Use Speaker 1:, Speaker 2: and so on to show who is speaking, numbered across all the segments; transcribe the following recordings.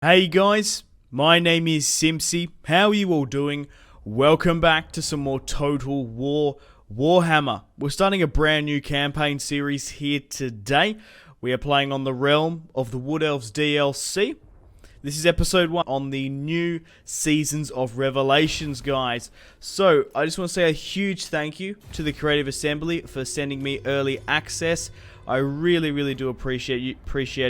Speaker 1: Hey guys, my name is Simpzy. How are you all doing? Welcome back to some more Total War Warhammer. We're starting a brand new campaign series here today. We are playing on the realm of the Wood Elves DLC. This is episode 1 on the new Seasons of Revelations, guys. So, I just want to say a huge thank you to the Creative Assembly for sending me early access. I really do appreciate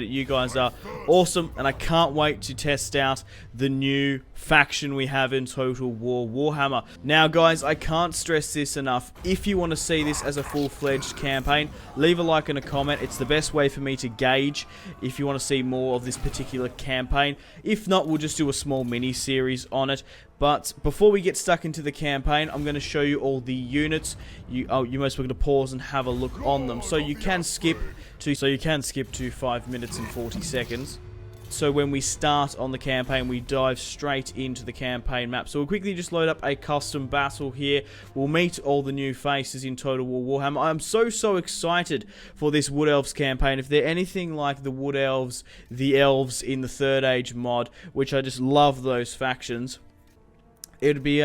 Speaker 1: it. You guys are awesome, and I can't wait to test out the new faction we have in Total War Warhammer. Now, guys, I can't stress this enough. If you want to see this as a full-fledged campaign, leave a like and a comment. It's the best way for me to gauge if you want to see more of this particular campaign. If not, we'll just do a small mini-series on it. But before we get stuck into the campaign, I'm going to show you all the units. You're most welcome to pause and have a look on them. So you can skip to 5 minutes and 40 seconds. So when we start on the campaign, we dive straight into the campaign map. So we'll quickly just load up a custom battle here. We'll meet all the new faces in Total War Warhammer. I'm so excited for this Wood Elves campaign. If they're anything like the Wood Elves, the Elves in the Third Age mod, which I just love those factions, it'll be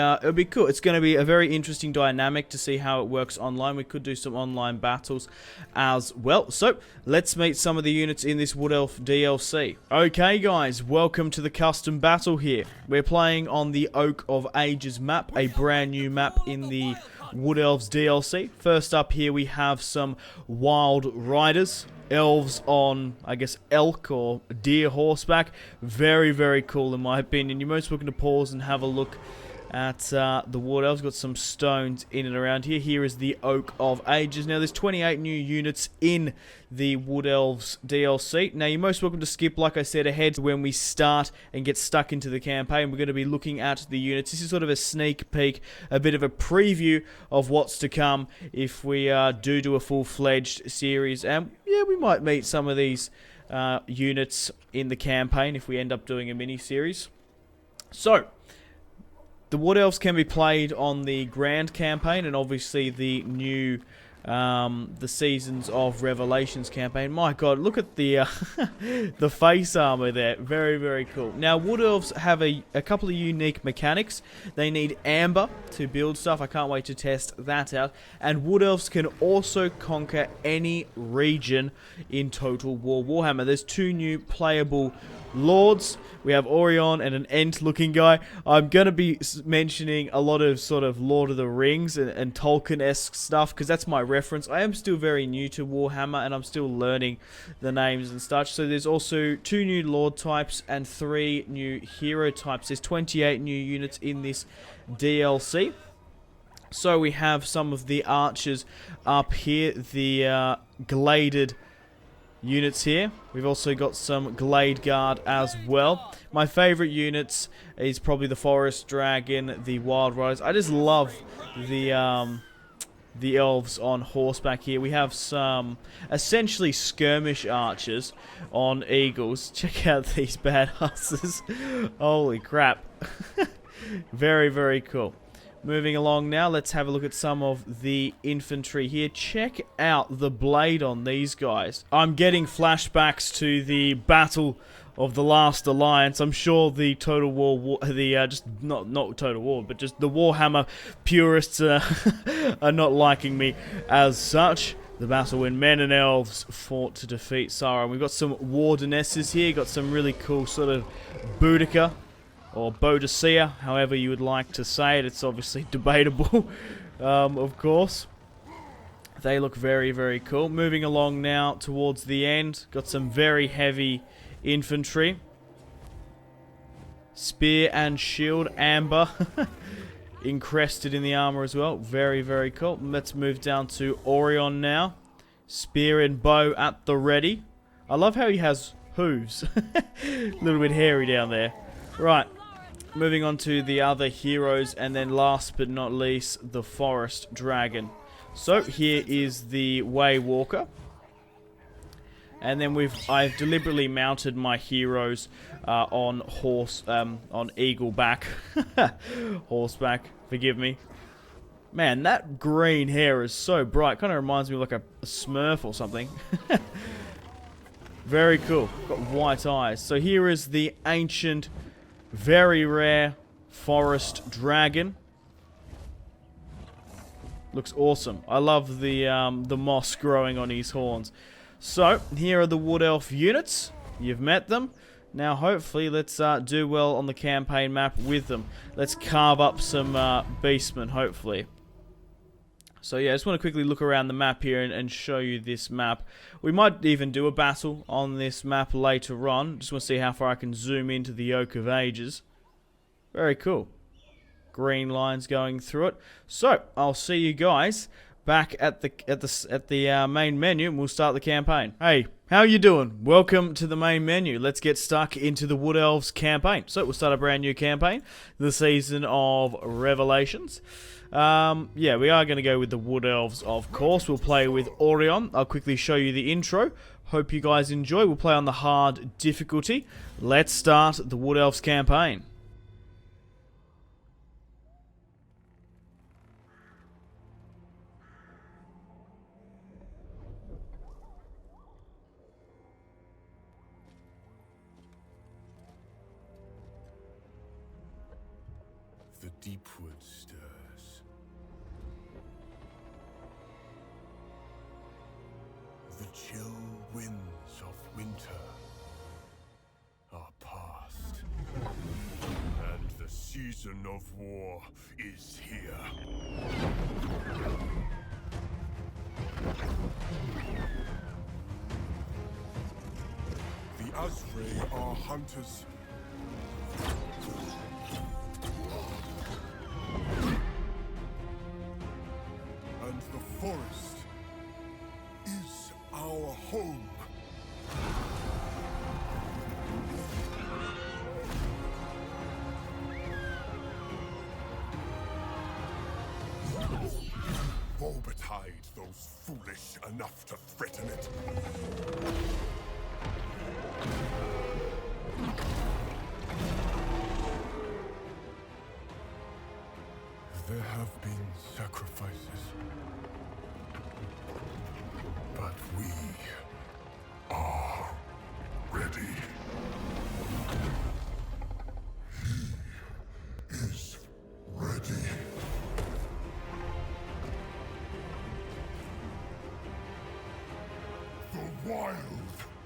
Speaker 1: cool. It's going to be a very interesting dynamic to see how it works online. We could do some online battles as well. So, let's meet some of the units in this Wood Elf DLC. Okay, guys, welcome to the custom battle here. We're playing on the Oak of Ages map, a brand new map in the Wood Elves DLC. First up here, we have some Wild Riders. Elves on, I guess, elk or deer horseback. Very cool in my opinion. You're most welcome to pause and have a look at the Wood Elves. Got some stones in and around here. Here is the Oak of Ages. Now, there's 28 new units in the Wood Elves DLC. Now, you're most welcome to skip, like I said, ahead to when we start and get stuck into the campaign. We're going to be looking at the units. This is sort of a sneak peek, a bit of a preview of what's to come if we do a full-fledged series. And, yeah, we might meet some of these units in the campaign if we end up doing a mini-series. So, the Wood Elves can be played on the Grand campaign and obviously the new the Seasons of Revelations campaign. My god, look at the the face armor there. Very cool. Now, Wood Elves have a couple of unique mechanics. They need amber to build stuff. I can't wait to test that out. And Wood Elves can also conquer any region in Total War Warhammer. There's 2 new playable lords. We have Orion and an Ent looking guy. I'm going to be mentioning a lot of sort of Lord of the Rings and Tolkien-esque stuff because that's my reference. I am still very new to Warhammer and I'm still learning the names and such. So there's also 2 new Lord types and 3 new hero types. There's 28 new units in this DLC. So we have some of the archers up here, the gladed units here. We've also got some Glade Guard as well. My favourite units is probably the Forest Dragon, the Wild Riders. I just love the Elves on horseback here. We have some essentially skirmish archers on eagles. Check out these badasses. Holy crap. Very cool. Moving along now, let's have a look at some of the infantry here. Check out the blade on these guys. I'm getting flashbacks to the Battle of the Last Alliance. I'm sure the Total War, just not Total War, but just the Warhammer purists are not liking me as such. The battle when men and elves fought to defeat Sauron. We've got some wardenesses here. Got some really cool sort of Boudica or Boadicea, however you would like to say it. It's obviously debatable, of course. They look very cool. Moving along now towards the end. Got some very heavy infantry. Spear and shield, amber. Encrusted in the armor as well. Very cool. Let's move down to Orion now. Spear and bow at the ready. I love how he has hooves. A little bit hairy down there. Right. Moving on to the other heroes, and then last but not least, the Forest Dragon. So here is the Waywalker, and then I've deliberately mounted my heroes on eagle back, horseback. Forgive me. Man, that green hair is so bright. Kind of reminds me of like a Smurf or something. Very cool. Got white eyes. So here is the ancient, very rare forest dragon. Looks awesome. I love the moss growing on his horns. So, here are the Wood Elf units. You've met them. Now, hopefully, let's do well on the campaign map with them. Let's carve up some Beastmen, hopefully. So, yeah, I just want to quickly look around the map here and show you this map. We might even do a battle on this map later on. Just want to see how far I can zoom into the Oak of Ages. Very cool. Green lines going through it. So, I'll see you guys back at the main menu, and we'll start the campaign. Hey, how you doing? Welcome to the main menu. Let's get stuck into the Wood Elves campaign. So, we'll start a brand new campaign, the Season of Revelations. Yeah, we are going to go with the Wood Elves, of course. We'll play with Orion. I'll quickly show you the intro. Hope you guys enjoy. We'll play on the hard difficulty. Let's start the Wood Elves campaign.
Speaker 2: The deep wood stirs. The chill winds of winter are past, and the season of war is here. The Asray are hunters. And the forest is our home. Woe betide those foolish enough to threaten it. There have been sacrifices, but we are ready. He is ready. The wild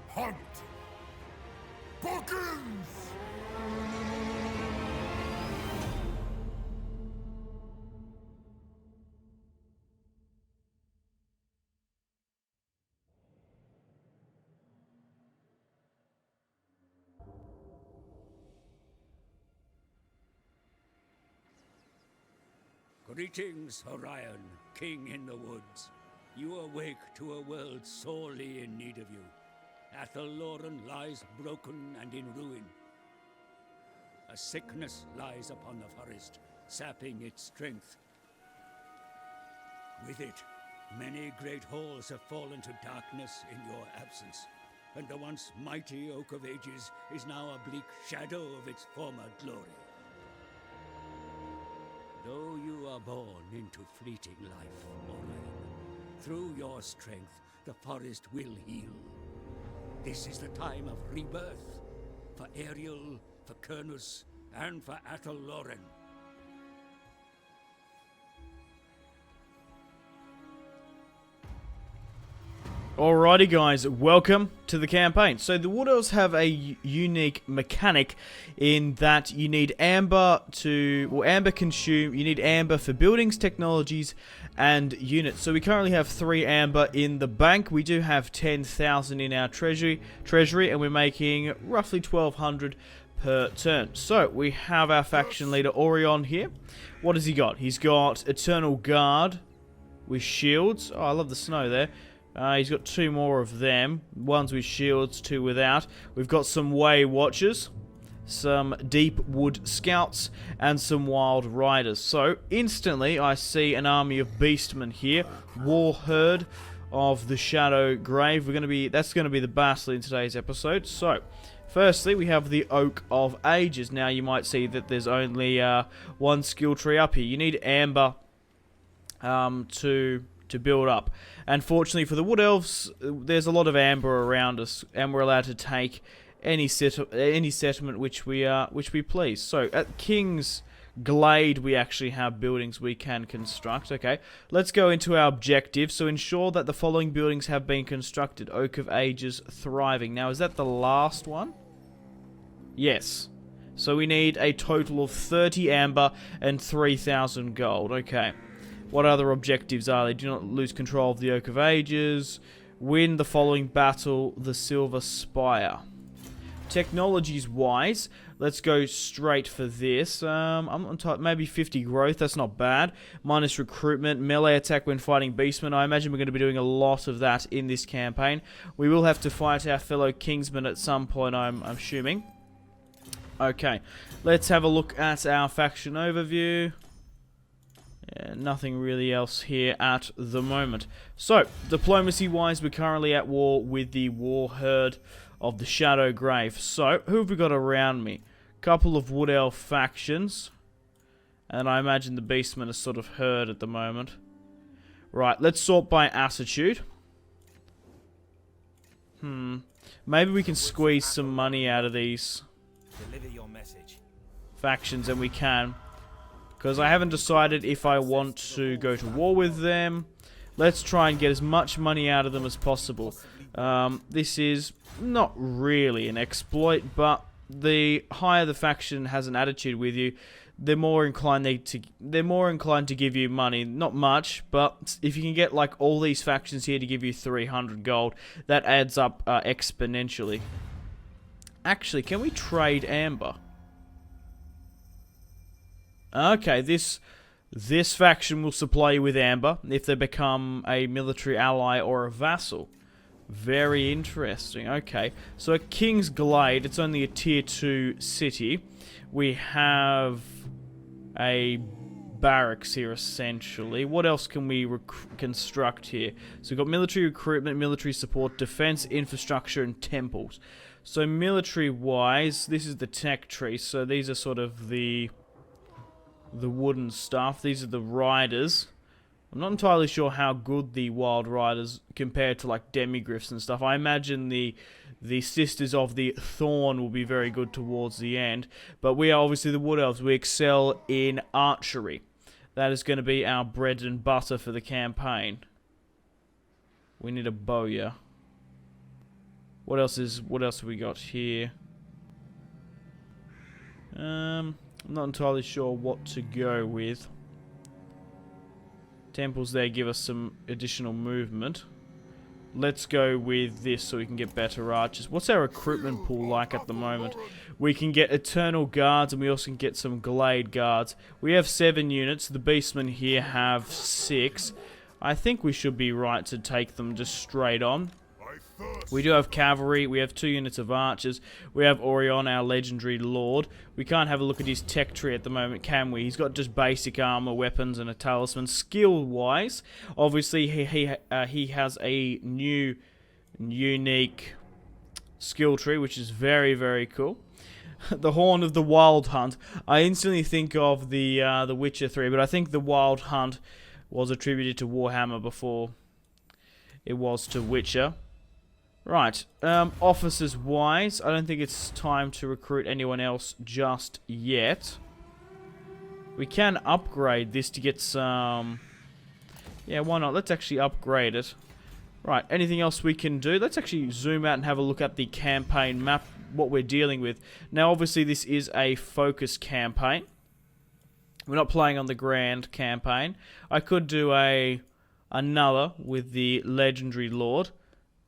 Speaker 2: hunt begins!
Speaker 3: Greetings, Orion, king in the woods. You awake to a world sorely in need of you. Athaloran lies broken and in ruin. A sickness lies upon the forest, sapping its strength. With it, many great halls have fallen to darkness in your absence, and the once mighty Oak of Ages is now a bleak shadow of its former glory. Though you are born into fleeting life, Orion, through your strength, the forest will heal. This is the time of rebirth, for Ariel, for Kernus, and for Athaloran.
Speaker 1: Alrighty guys, welcome to the campaign. So the Wood Elves have a unique mechanic in that you need amber you need amber for buildings, technologies, and units. So we currently have 3 amber in the bank. We do have 10,000 in our treasury, and we're making roughly 1,200 per turn. So we have our faction leader Orion here. What has he got? He's got Eternal Guard with shields. Oh, I love the snow there. He's got 2 more of them. One's with shields, 2 without. We've got some Way Watchers, some Deep Wood Scouts, and some Wild Riders. So, instantly, I see an army of Beastmen here. War Herd of the Shadow Grave. That's going to be the battle in today's episode. So, firstly, we have the Oak of Ages. Now, you might see that there's only one skill tree up here. You need Amber to to build up. And fortunately for the Wood Elves, there's a lot of amber around us, and we're allowed to take any settlement which we please. So at King's Glade, we actually have buildings we can construct. Okay, let's go into our objective. So ensure that the following buildings have been constructed. Oak of Ages, thriving. Now, is that the last one? Yes. So we need a total of 30 amber and 3,000 gold. Okay. What other objectives are they? Do not lose control of the Oak of Ages. Win the following battle, the Silver Spire. Technologies-wise, let's go straight for this. I'm on top, maybe 50 growth, that's not bad. Minus recruitment, melee attack when fighting Beastmen. I imagine we're going to be doing a lot of that in this campaign. We will have to fight our fellow Kingsmen at some point, I'm assuming. Okay, let's have a look at our faction overview. Yeah, nothing really else here at the moment. So, diplomacy-wise, we're currently at war with the War Herd of the Shadow Grave. So, who have we got around me? Couple of Wood Elf factions. And I imagine the Beastmen are sort of herd at the moment. Right, let's sort by attitude. Maybe we can squeeze some money out of these factions, and we can. Because I haven't decided if I want to go to war with them. Let's try and get as much money out of them as possible. This is not really an exploit, but the higher the faction has an attitude with you, they're more inclined to give you money. Not much, but if you can get like all these factions here to give you 300 gold, that adds up exponentially. Actually, can we trade amber? Okay, this faction will supply you with amber if they become a military ally or a vassal. Very interesting. Okay, so at King's Glade, it's only a tier 2 city. We have a barracks here, essentially. What else can we construct here? So we've got military recruitment, military support, defense, infrastructure, and temples. So military-wise, this is the tech tree. So these are sort of the wooden stuff. These are the riders. I'm not entirely sure how good the wild riders compared to like demigriffs and stuff. I imagine the sisters of the thorn will be very good towards the end. But we are obviously the wood elves. We excel in archery. That is going to be our bread and butter for the campaign. We need a bowyer. What else have we got here? I'm not entirely sure what to go with. Temples there give us some additional movement. Let's go with this so we can get better archers. What's our recruitment pool like at the moment? We can get Eternal Guards, and we also can get some Glade Guards. We have 7 units. The Beastmen here have 6. I think we should be right to take them just straight on. We do have cavalry, we have 2 units of archers, we have Orion, our legendary lord. We can't have a look at his tech tree at the moment, can we? He's got just basic armor, weapons, and a talisman. Skill-wise, obviously he has a new, unique skill tree, which is very, very cool. The Horn of the Wild Hunt. I instantly think of the Witcher 3, but I think the Wild Hunt was attributed to Warhammer before it was to Witcher. Right, officers-wise, I don't think it's time to recruit anyone else just yet. We can upgrade this to get some... Yeah, why not? Let's actually upgrade it. Right, anything else we can do? Let's actually zoom out and have a look at the campaign map, what we're dealing with. Now, obviously, this is a focus campaign. We're not playing on the grand campaign. I could do another with the legendary lord.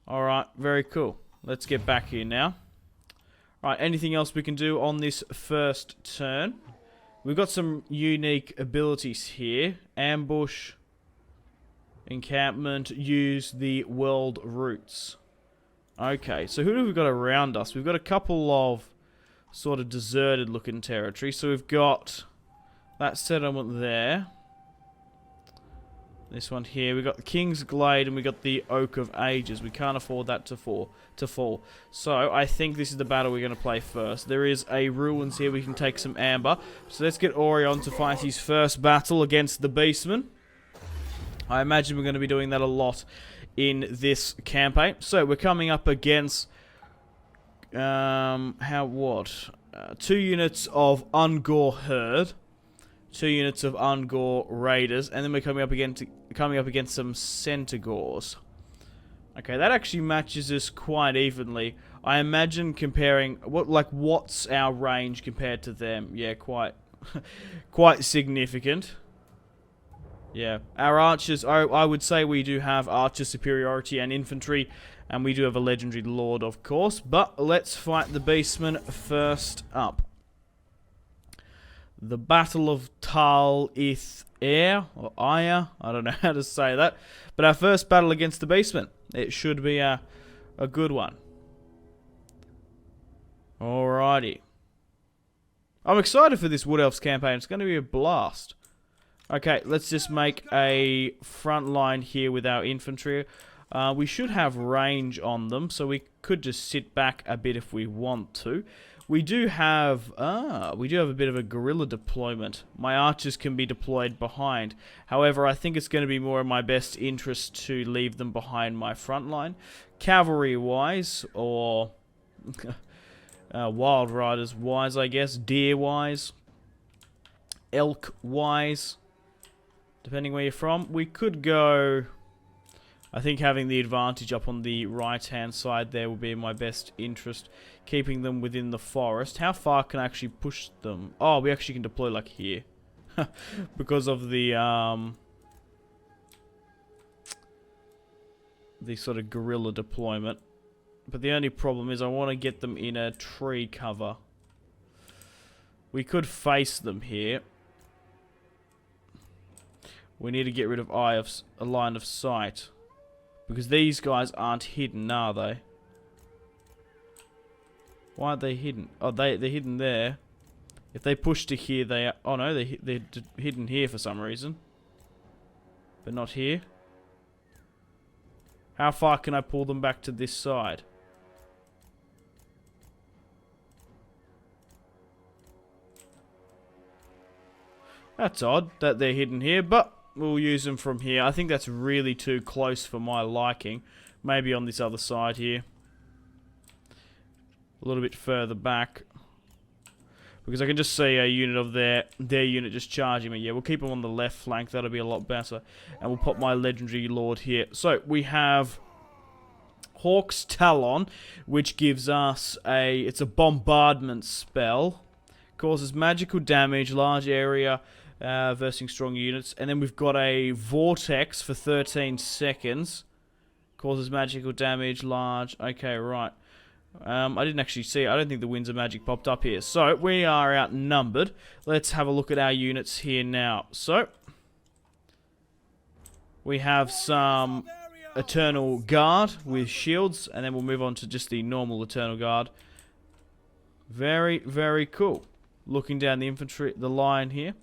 Speaker 1: Alright, very cool. Let's get back here now. Right, anything else we can do on this first turn? We've got some unique abilities here. Ambush, encampment, use the world routes. Okay, so who have we got around us? We've got a couple of sort of deserted looking territory. So we've got that settlement there. This one here, we got the King's Glade and we got the Oak of Ages. We can't afford that to fall. So I think this is the battle we're going to play first. There is a ruins here. We can take some amber. So let's get Orion to fight his first battle against the Beastmen. I imagine we're going to be doing that a lot in this campaign. So we're coming up against 2 units of Ungor Herd, 2 units of Ungor Raiders, and then we're coming up against some Centaurs. Okay, that actually matches us quite evenly. I imagine comparing what's our range compared to them? Yeah, quite quite significant. Yeah, our archers, I would say we do have archer superiority and infantry, and we do have a legendary lord, of course. But let's fight the Beastmen first up. The Battle of Tal Ith Air, or Aya, I don't know how to say that. But our first battle against the Beastmen. It should be a good one. Alrighty. I'm excited for this Wood Elves campaign. It's going to be a blast. Okay, let's just make a front line here with our infantry. We should have range on them, so we could just sit back a bit if we want to. We do have a bit of a guerrilla deployment. My archers can be deployed behind. However, I think it's going to be more in my best interest to leave them behind my front line. Cavalry-wise, or Wild Riders-wise, I guess. Deer-wise. Elk-wise. Depending where you're from. We could go... I think having the advantage up on the right-hand side there will be in my best interest. Keeping them within the forest. How far can I actually push them? Oh, we actually can deploy like here. Because of the sort of guerrilla deployment. But the only problem is I want to get them in a tree cover. We could face them here. We need to get rid of a line of sight. Because these guys aren't hidden, are they? Why are they hidden? Oh, they're hidden there. If they push to here, they are... Oh no, they're hidden here for some reason. But not here. How far can I pull them back to this side? That's odd that they're hidden here, but we'll use them from here. I think that's really too close for my liking. Maybe on this other side here. A little bit further back. Because I can just see a unit of their unit just charging me. Yeah, we'll keep them on the left flank. That'll be a lot better. And we'll pop my legendary lord here. So, we have Hawk's Talon, which gives us it's a bombardment spell. Causes magical damage, large area, versing strong units. And then we've got a Vortex for 13 seconds. Causes magical damage, large. Okay, right. I didn't actually see it. I don't think the Winds of Magic popped up here. So, we are outnumbered. Let's have a look at our units here now. So, we have some Eternal Guard with shields. And then we'll move on to just the normal Eternal Guard. Very, very cool. Looking down the infantry, the line here.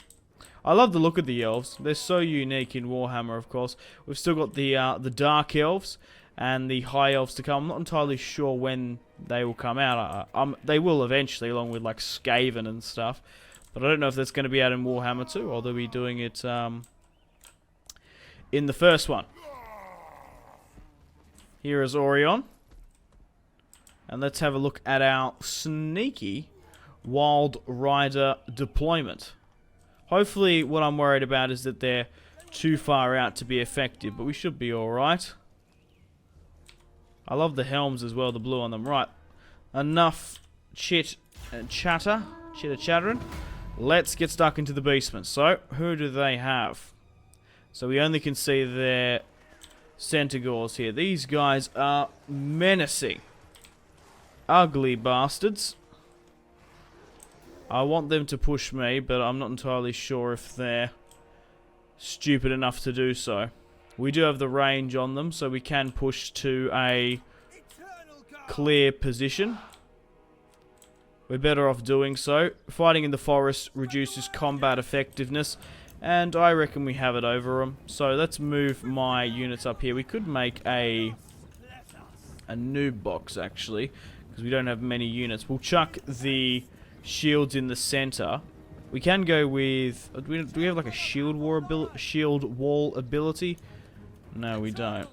Speaker 1: I love the look of the elves. They're so unique in Warhammer, of course. We've still got the Dark Elves and the High Elves to come. I'm not entirely sure when they will come out. They will eventually, along with like Skaven and stuff. But I don't know if that's going to be out in Warhammer 2, or they'll be doing it in the first one. Here is Orion. And let's have a look at our sneaky Wild Rider deployment. Hopefully what I'm worried about is that they're too far out to be effective, but we should be alright. I love the helms as well, the blue on them. Right, enough chitter-chattering. Let's get stuck into the Beastmen. So, who do they have? So we only can see their Centaurs here. These guys are menacing. Ugly bastards. I want them to push me, but I'm not entirely sure if they're stupid enough to do so. We do have the range on them, so we can push to a clear position. We're better off doing so. Fighting in the forest reduces combat effectiveness, and I reckon we have it over them. So let's move my units up here. We could make a noob box, actually, because we don't have many units. We'll chuck the shields in the center. We can go with... Do we have like a shield wall ability? No, we don't.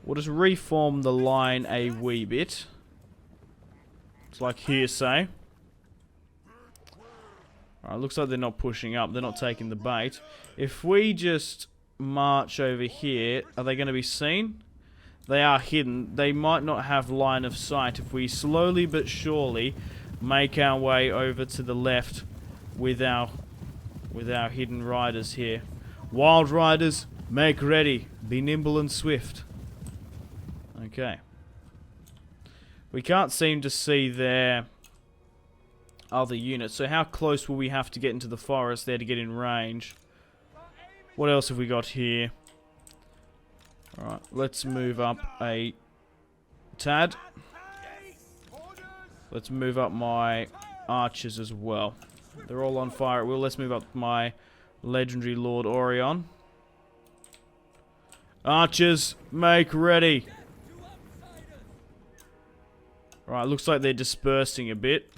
Speaker 1: We'll just reform the line a wee bit. It's like hearsay. Alright, looks like they're not pushing up. They're not taking the bait. If we just march over here, are they going to be seen? They are hidden. They might not have line of sight. If we slowly but surely make our way over to the left with our hidden riders here. Wild riders, make ready. Be nimble and swift. Okay. We can't seem to see their other units. So how close will we have to get into the forest there to get in range? What else have we got here? Alright, let's move up a tad. Let's move up my archers as well. They're all on fire at will. Let's move up my legendary Lord Orion. Archers, make ready. Alright, looks like they're dispersing a bit.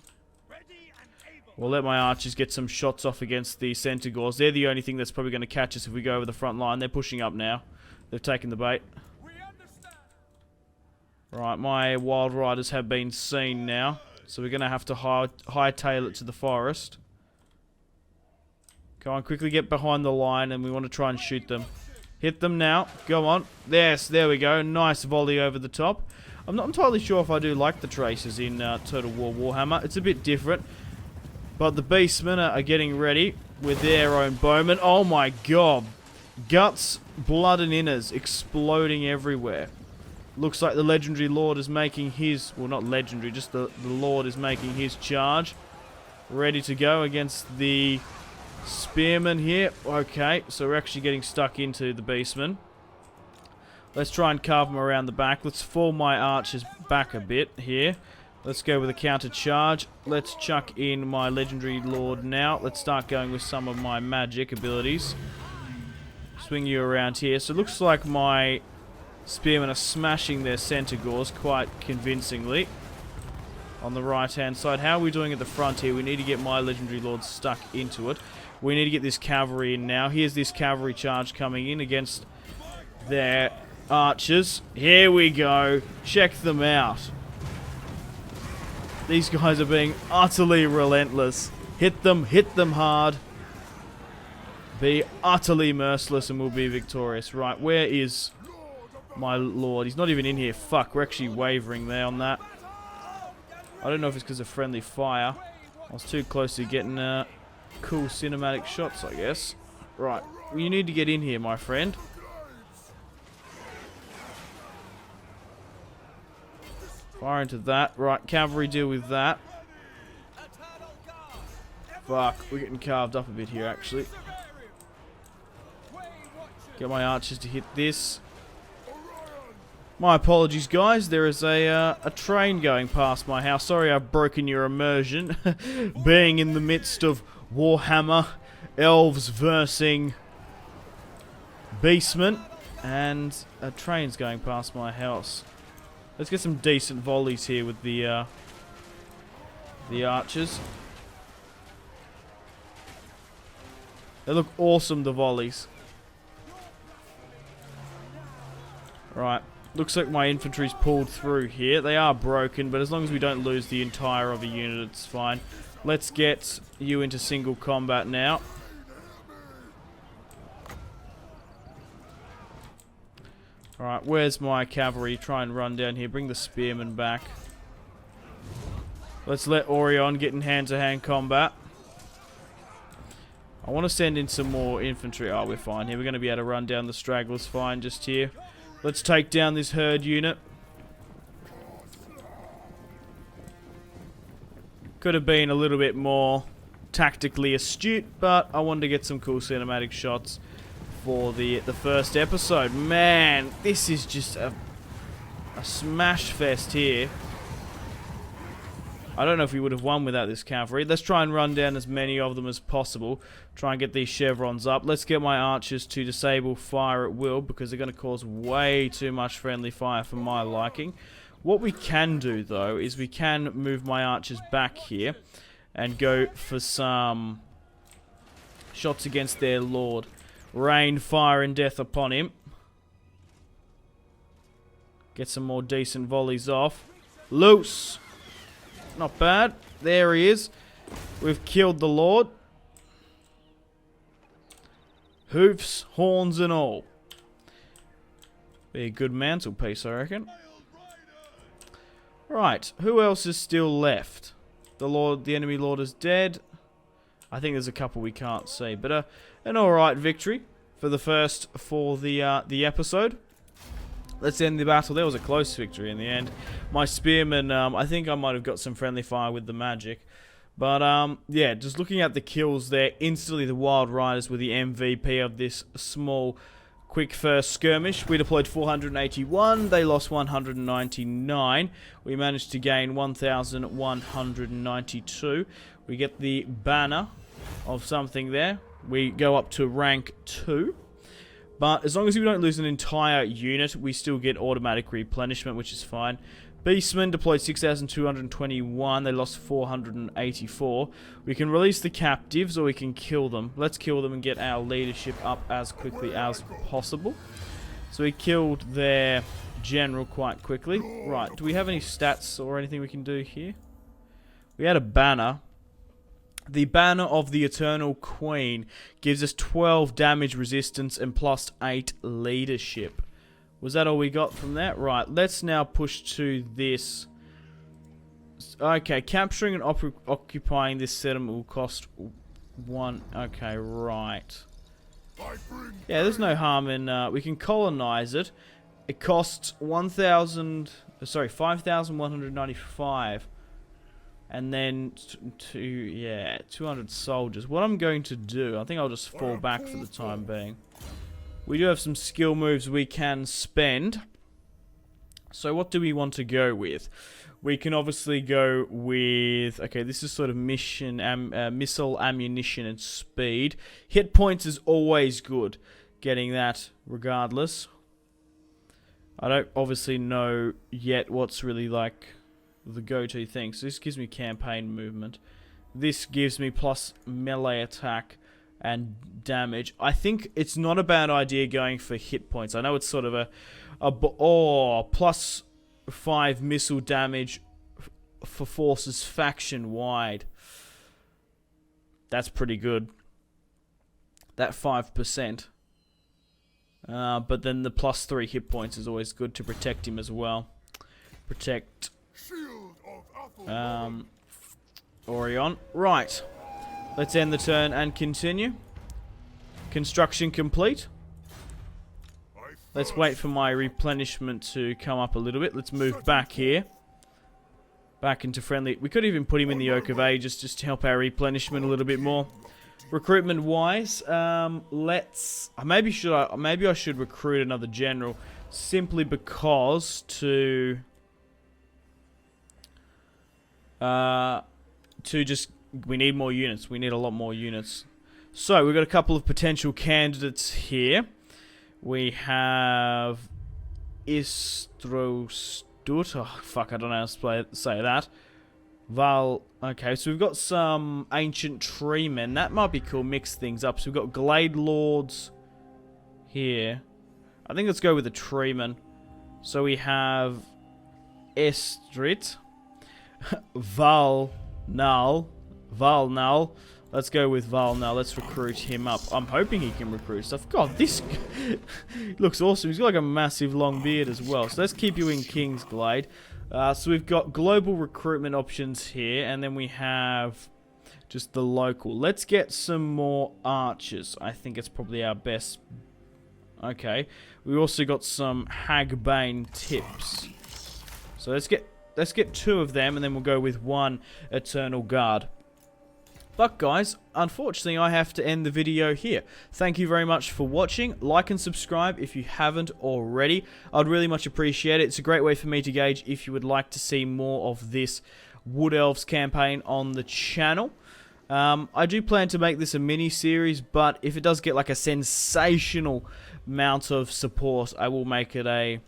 Speaker 1: We'll let my archers get some shots off against the centaurs. They're the only thing that's probably going to catch us if we go over the front line. They're pushing up now. They've taken the bait. Right, my wild riders have been seen now. So we're going to have to hightail it to the forest. Come on, quickly get behind the line and we want to try and shoot them. Hit them now. Go on. Yes, there we go. Nice volley over the top. I'm not entirely sure if I do like the traces in Total War Warhammer. It's a bit different. But the Beastmen are getting ready with their own bowmen. Oh my god. Guts, blood and inners exploding everywhere. Looks like the legendary Lord is making his... Well, not legendary, just the Lord is making his charge. Ready to go against the spearmen here. Okay, so we're actually getting stuck into the Beastmen. Let's try and carve them around the back. Let's fall my archers back a bit here. Let's go with a counter charge. Let's chuck in my legendary Lord now. Let's start going with some of my magic abilities. Swing you around here. So it looks like my spearmen are smashing their centaurs quite convincingly. On the right hand side. How are we doing at the front here? We need to get my legendary Lord stuck into it. We need to get this cavalry in now. Here's this cavalry charge coming in against their archers. Here we go. Check them out. These guys are being utterly relentless. Hit them hard. Be utterly merciless and we'll be victorious. Right, where is my lord? He's not even in here. Fuck, we're actually wavering there on that. I don't know if it's because of friendly fire. I was too close to getting cool cinematic shots, I guess. Right, well, you need to get in here, my friend. Fire into that. Right, cavalry, deal with that. Fuck, we're getting carved up a bit here, actually. Get my archers to hit this. My apologies, guys. There is a train going past my house. Sorry I've broken your immersion. Being in the midst of Warhammer, Elves versing Beastmen, and a train's going past my house. Let's get some decent volleys here with the archers. They look awesome, the volleys. Right, looks like my infantry's pulled through here. They are broken, but as long as we don't lose the entire of a unit, it's fine. Let's get you into single combat now. Alright, where's my cavalry? Try and run down here. Bring the spearmen back. Let's let Orion get in hand-to-hand combat. I want to send in some more infantry. Oh, we're fine here. We're going to be able to run down the stragglers fine just here. Let's take down this herd unit. Could have been a little bit more tactically astute, but I wanted to get some cool cinematic shots for the first episode. Man, this is just a smash fest here. I don't know if we would have won without this cavalry. Let's try and run down as many of them as possible. Try and get these chevrons up. Let's get my archers to disable fire at will, because they're going to cause way too much friendly fire for my liking. What we can do, though, is we can move my archers back here and go for some shots against their lord. Rain fire and death upon him. Get some more decent volleys off. Loose. Not bad. There he is. We've killed the Lord. Hoofs, horns and all. Be a good mantelpiece, I reckon. Right, who else is still left? The enemy Lord is dead. I think there's a couple we can't see, but an alright victory for the episode. Let's end the battle. There was a close victory in the end. My spearmen, I think I might have got some friendly fire with the magic. But, yeah, just looking at the kills there, instantly the Wild Riders were the MVP of this small, quick first skirmish. We deployed 481, they lost 199. We managed to gain 1,192. We get the banner of something there. We go up to rank 2. But as long as we don't lose an entire unit, we still get automatic replenishment, which is fine. Beastmen deployed 6,221. They lost 484. We can release the captives or we can kill them. Let's kill them and get our leadership up as quickly as possible. So we killed their general quite quickly. Right, do we have any stats or anything we can do here? We had a banner. The banner of the Eternal Queen gives us 12 damage resistance and plus 8 leadership. Was that all we got from that? Right, let's now push to this. Okay, capturing and occupying this settlement will cost 1. Okay, right. Yeah, there's no harm in... we can colonize it. It costs 5,195. And then 200 soldiers. What I'm going to do, I think I'll just fall back for the time being. We do have some skill moves we can spend. So what do we want to go with? We can obviously go with... Okay, this is sort of mission, missile, ammunition, and speed. Hit points is always good. Getting that regardless. I don't obviously know yet what's really like the go-to thing. So this gives me campaign movement. This gives me plus melee attack and damage. I think it's not a bad idea going for hit points. I know it's sort of plus 5 missile damage for forces faction wide. That's pretty good. That 5%. But then the plus 3 hit points is always good to protect him as well. Protect Orion. Right. Let's end the turn and continue. Construction complete. Let's wait for my replenishment to come up a little bit. Let's move back here. Back into friendly. We could even put him in the Oak of Ages just to help our replenishment a little bit more. Recruitment wise, let's maybe I should recruit another general simply because we need more units. We need a lot more units. So, we've got a couple of potential candidates here. We have Istrostut. Oh, fuck, I don't know how to say that. Okay, so we've got some ancient tree men. That might be cool. Mix things up. So, we've got Glade Lords here. I think let's go with the tree men. So, we have Estrit. Valnal. Let's go with Valnal. Let's recruit him up. I'm hoping he can recruit stuff. God, this looks awesome. He's got like a massive long beard as well. So let's keep you in Kingsglade. So we've got global recruitment options here. And then we have just the local. Let's get some more archers. I think it's probably our best. Okay. We also got some Hagbane tips. So let's get 2 of them, and then we'll go with 1 Eternal Guard. But guys, unfortunately I have to end the video here. Thank you very much for watching. Like and subscribe if you haven't already. I'd really much appreciate it. It's a great way for me to gauge if you would like to see more of this Wood Elves campaign on the channel. I do plan to make this a mini-series, but if it does get like a sensational amount of support, I will make it a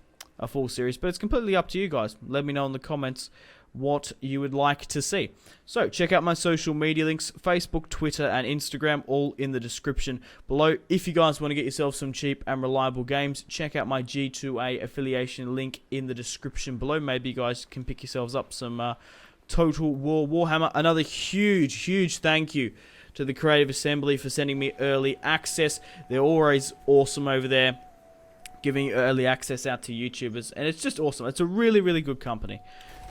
Speaker 1: full series. But it's completely up to you guys. Let me know in the comments what you would like to see. So check out my social media links, Facebook, Twitter, and Instagram, all in the description below. If you guys want to get yourself some cheap and reliable games, check out my G2A affiliation link in the description below. Maybe you guys can pick yourselves up some Total War Warhammer. Another huge thank you to the Creative Assembly for sending me early access. They're always awesome over there, giving early access out to YouTubers, and it's just awesome. It's a really good company.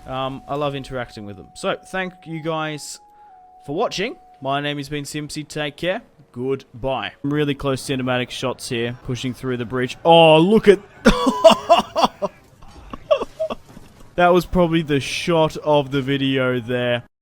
Speaker 1: I love interacting with them. So, thank you guys for watching. My name has been Simpzy. Take care. Goodbye. Really close cinematic shots here, pushing through the bridge. Oh, look at... That was probably the shot of the video there.